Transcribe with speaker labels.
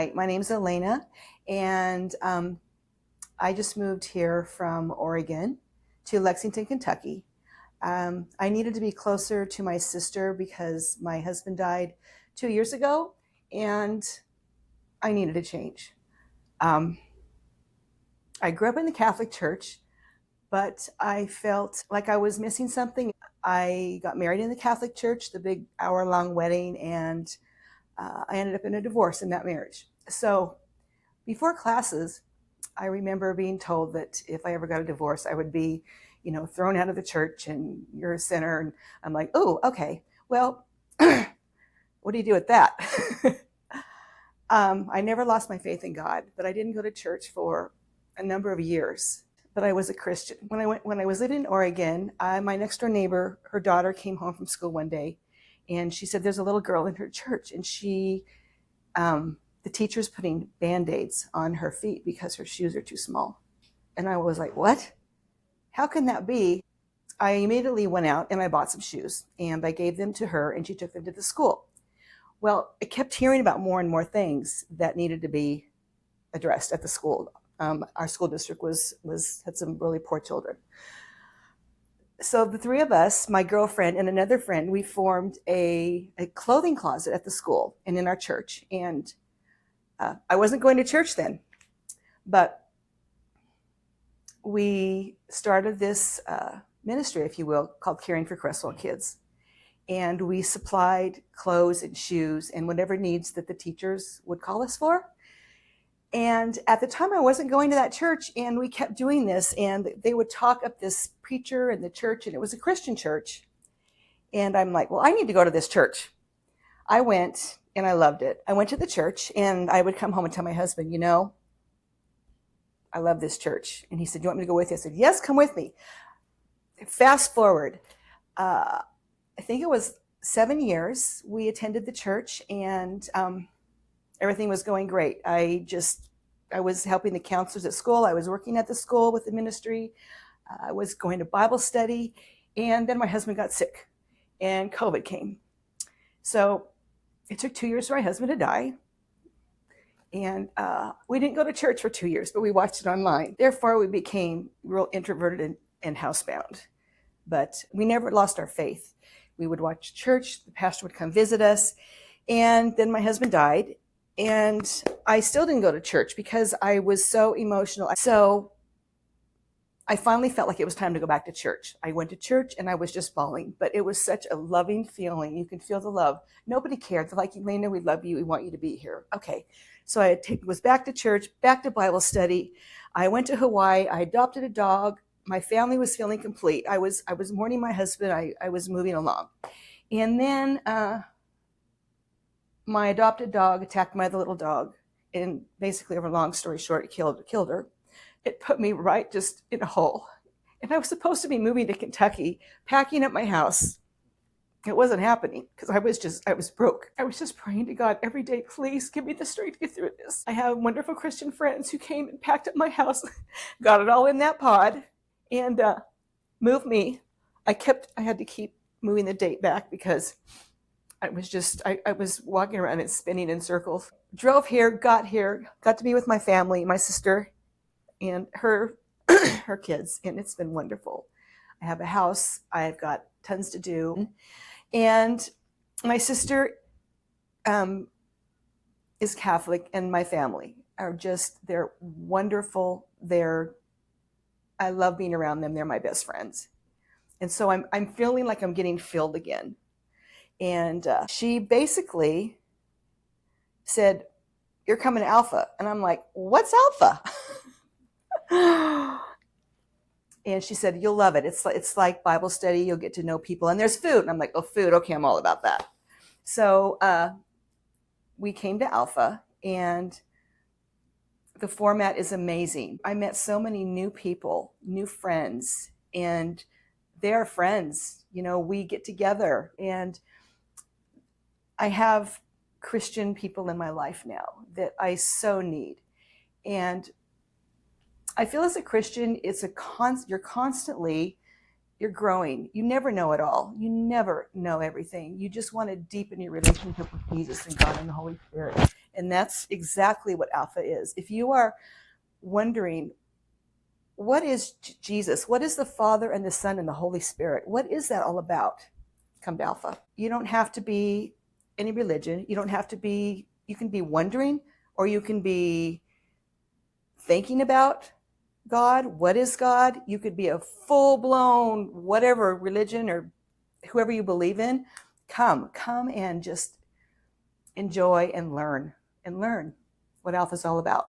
Speaker 1: Hi, my name is Elena, and I just moved here from Oregon to Lexington, Kentucky. I needed to be closer to my sister because my husband died 2 years ago, and I needed a change. Um, I grew up in the Catholic Church, but I felt like I was missing something. I got married in the Catholic Church, the big hour-long wedding, and I ended up in a divorce in that marriage. So before classes, I remember being told that if I ever got a divorce, I would be, thrown out of the church and you're a sinner. And I'm like, oh, okay. Well, what do you do with that? I never lost my faith in God, but I didn't go to church for a number of years. But I was a Christian. When I was living in Oregon, my next door neighbor, her daughter came home from school one day, and she said, "There's a little girl in her church, and the teacher's putting Band-Aids on her feet because her shoes are too small." And I was like, "What? How can that be?" I immediately went out and I bought some shoes, and I gave them to her, and she took them to the school. Well, I kept hearing about more and more things that needed to be addressed at the school. Our school district had some really poor children. So the three of us, my girlfriend and another friend, we formed a clothing closet at the school and in our church. And I wasn't going to church then, but we started this ministry, if you will, called Caring for Crestwell Kids. And we supplied clothes and shoes and whatever needs that the teachers would call us for. And at the time, I wasn't going to that church, and we kept doing this, and they would talk up this preacher in the church, and it was a Christian church. And I'm like, well, I need to go to this church. I went, and I loved it. I went to the church, and I would come home and tell my husband, I love this church. And he said, "You want me to go with you?" I said, "Yes, come with me." Fast forward, I think it was 7 years, we attended the church, and everything was going great. I was helping the counselors at school. I was working at the school with the ministry. I was going to Bible study. And then my husband got sick and COVID came. So it took 2 years for my husband to die. And we didn't go to church for 2 years, but we watched it online. Therefore, we became real introverted and housebound. But we never lost our faith. We would watch church. The pastor would come visit us. And then my husband died. And I still didn't go to church because I was so emotional. So I finally felt like it was time to go back to church. I went to church and I was just bawling, but it was such a loving feeling. You can feel the love. Nobody cared. They're like, "Elena, we love you. We want you to be here." Okay. So I was back to church, back to Bible study. I went to Hawaii. I adopted a dog. My family was feeling complete. I was mourning my husband. I was moving along. And then, my adopted dog attacked my other little dog, and basically, over a long story short, it killed her. It put me right just in a hole. And I was supposed to be moving to Kentucky, packing up my house. It wasn't happening because I was broke. I was just praying to God every day, "Please give me the strength to get through this." I have wonderful Christian friends who came and packed up my house, got it all in that pod, and moved me. I had to keep moving the date back because I was walking around and spinning in circles. Drove here, got to be with my family, my sister and her kids, and it's been wonderful. I have a house. I've got tons to do. And my sister is Catholic, and my family they're wonderful. I love being around them. They're my best friends. And so I'm feeling like I'm getting filled again. And she basically said, "You're coming to Alpha." And I'm like, "What's Alpha?" And she said, "You'll love it. It's like Bible study. You'll get to know people. And there's food." And I'm like, "Oh, food. Okay, I'm all about that." So we came to Alpha, and the format is amazing. I met so many new people, new friends, and they're friends. We get together, and I have Christian people in my life now that I so need. And I feel as a Christian, you're growing. You never know it all. You never know everything. You just want to deepen your relationship with Jesus and God and the Holy Spirit. And that's exactly what Alpha is. If you are wondering, what is Jesus? What is the Father and the Son and the Holy Spirit? What is that all about? Come to Alpha. You don't have to be any religion. You don't have to be, you can be wondering, or you can be thinking about God. What is God? You could be a full-blown whatever religion or whoever you believe in. Come and just enjoy and learn what Alpha is all about.